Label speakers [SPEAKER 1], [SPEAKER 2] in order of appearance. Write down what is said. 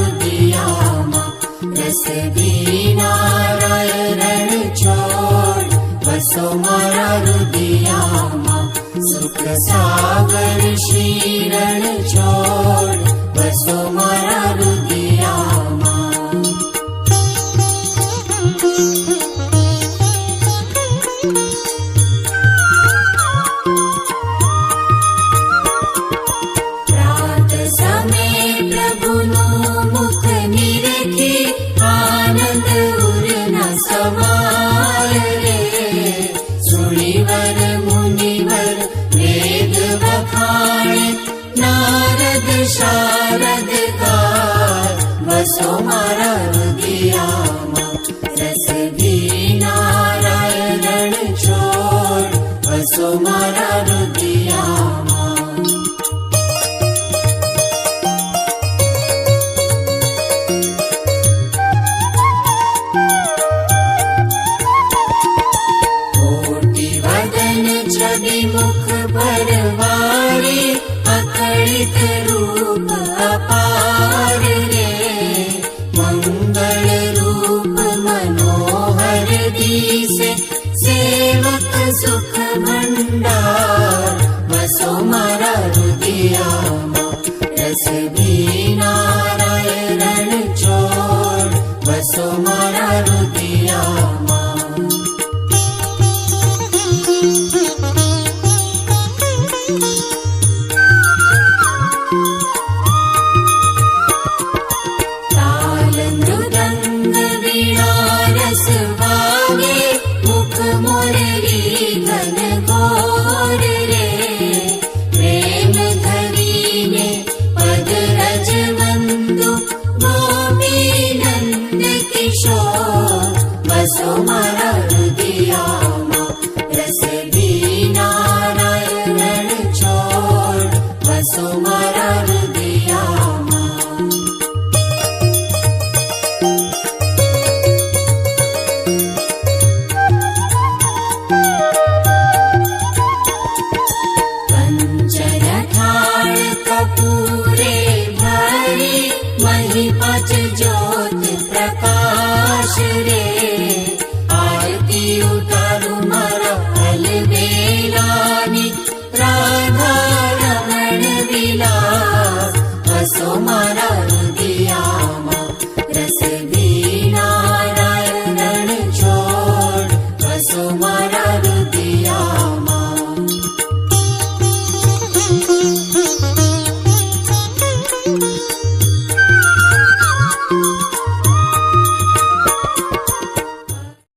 [SPEAKER 1] रुदियामा रस नारायण छोड़ बसो मारा रुदियामा सुख सागर श्रीरण छोड़ बसो मारा रुदियामा रात समय प्रभुनु मुख निरखी आनंद उर न समाय रे सुनिवर मुनिवर वेद बखाणे नारद शारद गाय बसो मारा रुदियामा रस नारायण छोड़ बसो मारा रुदियामा मुख भरवारी अकड़ित रूप अपार रे मंगल रूप मनोहर दिसे सेवक सुख भंडार बसो मारा रुदियामा रस नारायण छोड़ बसो मारा रुदियामा मुख मुरली घन घोर रे प्रेम धरीने पद रज बंधु गोपी नंद किशोर बसो मारा रुदियामा रस नारायण छोड़ बसो मारा रुदियामा कपूरे भरी मही पाँच ज्योत प्रकाश रे